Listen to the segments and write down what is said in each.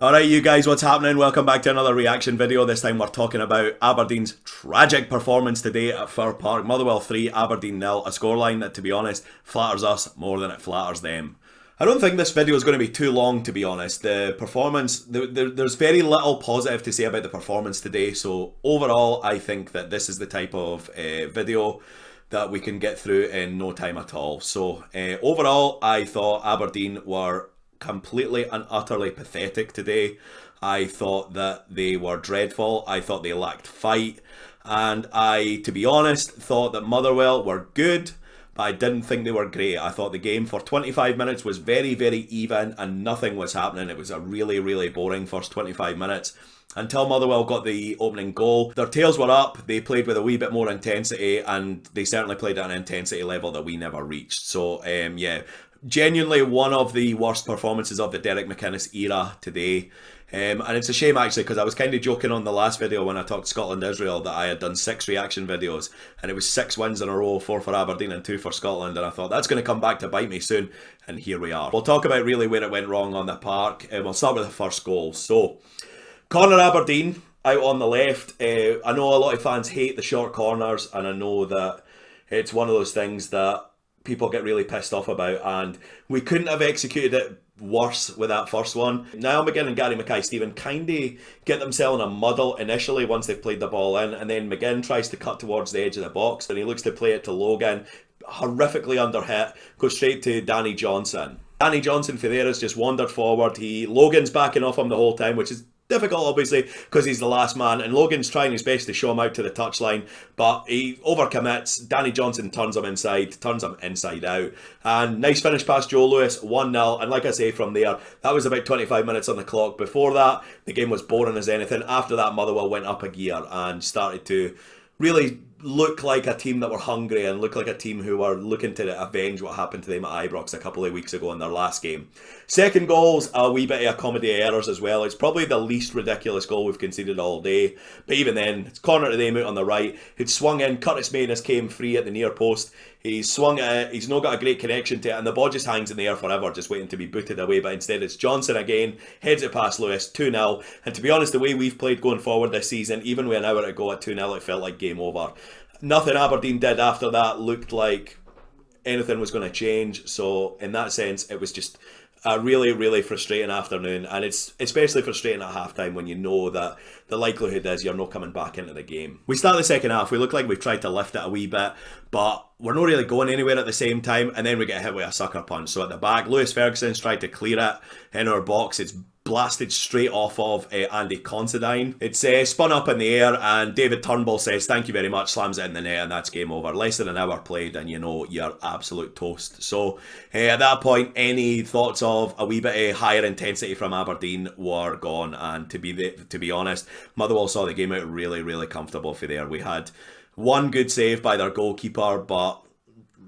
Alright you guys, what's happening? Welcome back to another reaction video. This time we're talking about Aberdeen's tragic performance today at Fir Park. Motherwell 3, Aberdeen 0. A scoreline that, to be honest, flatters us more than it flatters them. I don't think this video is going to be too long, to be honest. The performance, there's very little positive to say about the performance today. So overall, I think that this is the type of video that we can get through in no time at all. So overall, I thought Aberdeen were completely and utterly pathetic today. I thought that they were dreadful. I thought they lacked fight. And I, to be honest, thought that Motherwell were good, but I didn't think they were great. I thought the game for 25 minutes was very, very even and nothing was happening. It was a really, really boring first 25 minutes. Until Motherwell got the opening goal, their tails were up, they played with a wee bit more intensity, and they certainly played at an intensity level that we never reached. So, yeah, genuinely one of the worst performances of the Derek McInnes era today. And it's a shame actually, because I was kind of joking on the last video when I talked Scotland-Israel that I had done 6 reaction videos and it was 6 wins in a row, 4 for Aberdeen and 2 for Scotland, and I thought that's going to come back to bite me soon, and here we are. We'll talk about really where it went wrong on the park, and we'll start with the first goal. So, corner Aberdeen out on the left. I know a lot of fans hate the short corners, and I know that it's one of those things that people get really pissed off about, and we couldn't have executed it worse with that first one. Niall McGinn and Gary Mackay-Steven kinda get themselves in a muddle initially once they've played the ball in, and then McGinn tries to cut towards the edge of the box and he looks to play it to Logan, horrifically underhit, goes straight to Danny Johnson. Danny Johnson for there has just wandered forward. Logan's backing off him the whole time, which is difficult obviously because he's the last man, and Logan's trying his best to show him out to the touchline, but he overcommits. Danny Johnson turns him inside out, and nice finish past Joe Lewis, 1-0. And like I say, from there, that was about 25 minutes on the clock. Before that, the game was boring as anything. After that, Motherwell went up a gear and started to really look like a team that were hungry and look like a team who were looking to avenge what happened to them at Ibrox a couple of weeks ago in their last game. Second goal's a wee bit of a comedy of errors as well. It's probably the least ridiculous goal we've conceded all day, but even then, it's corner to them out on the right. He'd swung in, Curtis Mayness came free at the near post. He's swung it, he's not got a great connection to it, and the ball just hangs in the air forever, just waiting to be booted away, but instead it's Johnson again, heads it past Lewis, 2-0, and to be honest, the way we've played going forward this season, even with an hour to go at 2-0, it felt like game over. Nothing Aberdeen did after that looked like anything was going to change, so in that sense, it was just a really, really frustrating afternoon, and it's especially frustrating at halftime when you know that the likelihood is you're not coming back into the game. We start the second half, we look like we've tried to lift it a wee bit, but we're not really going anywhere at the same time, and then we get hit with a sucker punch. So at the back, Lewis Ferguson's tried to clear it in our box. It's blasted straight off of Andy Considine. It's spun up in the air, and David Turnbull says thank you very much, slams it in the net, and that's game over. Less than an hour played and you know you're absolute toast. So at that point, any thoughts of a wee bit of higher intensity from Aberdeen were gone, and to be honest, Motherwell saw the game out really, really comfortable for there. We had one good save by their goalkeeper, but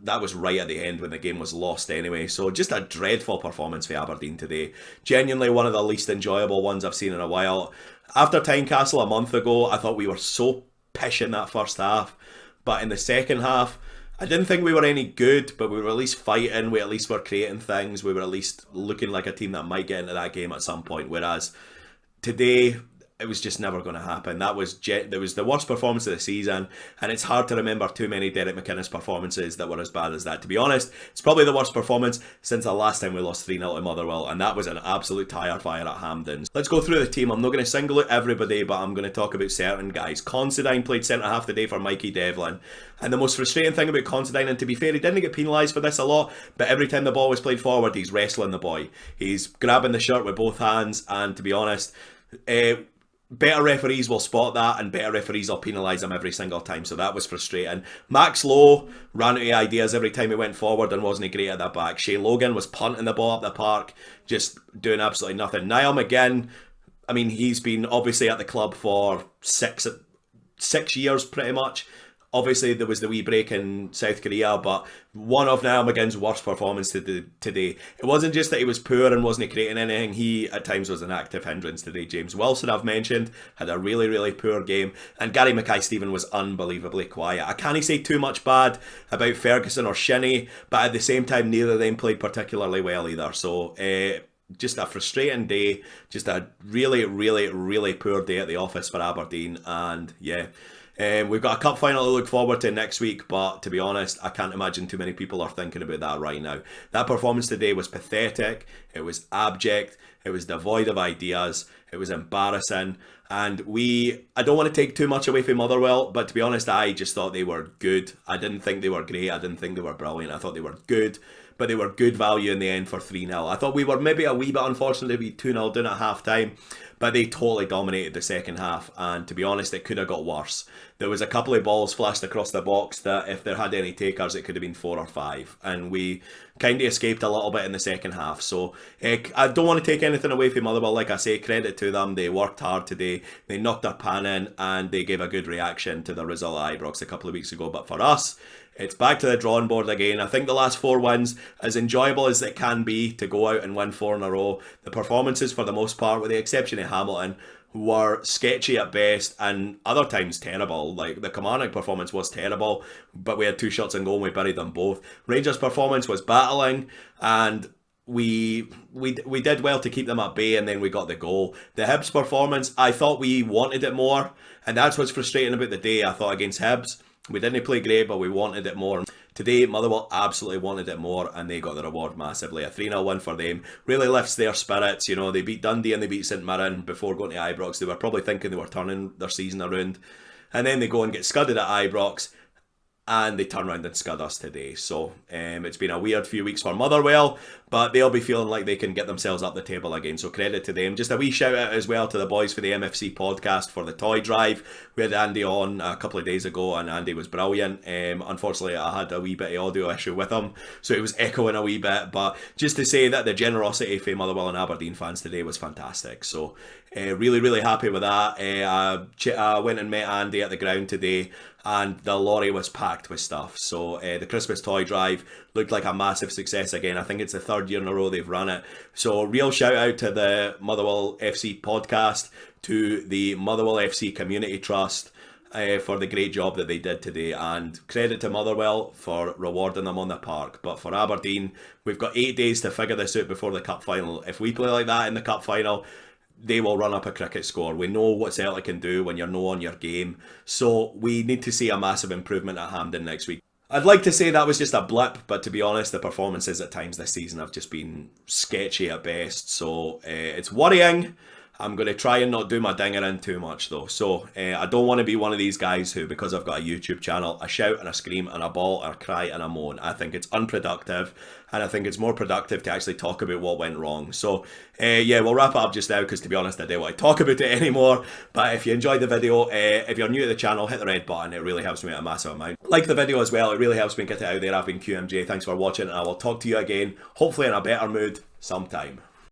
that was right at the end when the game was lost anyway. So just a dreadful performance for Aberdeen today. Genuinely one of the least enjoyable ones I've seen in a while. After Tynecastle a month ago, I thought we were so pish in that first half. But in the second half, I didn't think we were any good, but we were at least fighting. We at least were creating things. We were at least looking like a team that might get into that game at some point. Whereas today, it was just never going to happen. That was the worst performance of the season, and it's hard to remember too many Derek McInnes performances that were as bad as that. To be honest, it's probably the worst performance since the last time we lost 3-0 to Motherwell, and that was an absolute tire fire at Hampden. Let's go through the team. I'm not going to single out everybody, but I'm going to talk about certain guys. Considine played centre half today for Mikey Devlin, and the most frustrating thing about Considine, and to be fair, he didn't get penalised for this a lot, but every time the ball was played forward, he's wrestling the boy. He's grabbing the shirt with both hands, and to be honest, better referees will spot that, and better referees will penalise him every single time, so that was frustrating. Max Lowe ran out of ideas every time he went forward and wasn't great at that back. Shay Logan was punting the ball up the park, just doing absolutely nothing. Niall McGinn, I mean, he's been obviously at the club for six years pretty much. Obviously, there was the wee break in South Korea, but one of Niall McGinn's worst performance today. It wasn't just that he was poor and wasn't creating anything. He, at times, was an active hindrance today. James Wilson, I've mentioned, had a really, really poor game. And Gary Mackay-Steven was unbelievably quiet. I can't say too much bad about Ferguson or Shinnie, but at the same time, neither of them played particularly well either. So, just a frustrating day, just a really, really, really poor day at the office for Aberdeen, and yeah. We've got a cup final to look forward to next week, but to be honest, I can't imagine too many people are thinking about that right now. That performance today was pathetic, it was abject, it was devoid of ideas, it was embarrassing, and I don't want to take too much away from Motherwell, but to be honest, I just thought they were good. I didn't think they were great, I didn't think they were brilliant, I thought they were good, but they were good value in the end for 3-0. I thought we were maybe a wee bit unfortunate to be 2-0 down at half time, but they totally dominated the second half, and to be honest, it could have got worse. There was a couple of balls flashed across the box that if there had any takers, it could have been 4 or 5, and we kind of escaped a little bit in the second half. So I don't want to take anything away from Motherwell. Like I say, credit to them. They worked hard today. They knocked their pan in, and they gave a good reaction to the result at Ibrox a couple of weeks ago. But for us, it's back to the drawing board again. I think the last 4 wins, as enjoyable as it can be to go out and win 4 in a row, the performances for the most part, with the exception of Hamilton, were sketchy at best and other times terrible. Like the Kilmarnock performance was terrible, but we had 2 shots on goal and we buried them both. Rangers' performance was battling, and we did well to keep them at bay, and then we got the goal. The Hibs performance, I thought we wanted it more, and that's what's frustrating about the day. I thought against Hibs, we didn't play great, but we wanted it more. Today, Motherwell absolutely wanted it more, and they got the reward massively. A 3-0 win for them really lifts their spirits. You know, they beat Dundee and they beat St Mirren before going to Ibrox. They were probably thinking they were turning their season around. And then they go and get scudded at Ibrox, and they turn around and scud us today. So it's been a weird few weeks for Motherwell, but they'll be feeling like they can get themselves up the table again. So credit to them. Just a wee shout out as well to the boys for the MFC podcast for the toy drive. We had Andy on a couple of days ago, and Andy was brilliant. Unfortunately, I had a wee bit of audio issue with him, so it was echoing a wee bit. But just to say that the generosity for Motherwell and Aberdeen fans today was fantastic. So really, really happy with that. I went and met Andy at the ground today, and the lorry was packed with stuff. So the Christmas toy drive looked like a massive success again. I think it's the 3rd year in a row they've run it. So real shout out to the Motherwell FC podcast, to the Motherwell FC Community Trust for the great job that they did today, and credit to Motherwell for rewarding them on the park. But for Aberdeen, we've got 8 days to figure this out before the cup final. If we play like that in the cup final, they will run up a cricket score. We know what Celtic can do when you're no on your game. So we need to see a massive improvement at Hampden next week. I'd like to say that was just a blip, but to be honest, the performances at times this season have just been sketchy at best. So it's worrying. I'm going to try and not do my dinger in too much though. So I don't want to be one of these guys who, because I've got a YouTube channel, I shout and I scream and I bawl and I cry and I moan. I think it's unproductive, and I think it's more productive to actually talk about what went wrong. So yeah, we'll wrap it up just now, because to be honest, I don't want to talk about it anymore. But if you enjoyed the video, if you're new to the channel, hit the red button. It really helps me out a massive amount. Like the video as well. It really helps me get it out there. I've been QMJ. Thanks for watching, and I will talk to you again, hopefully in a better mood sometime.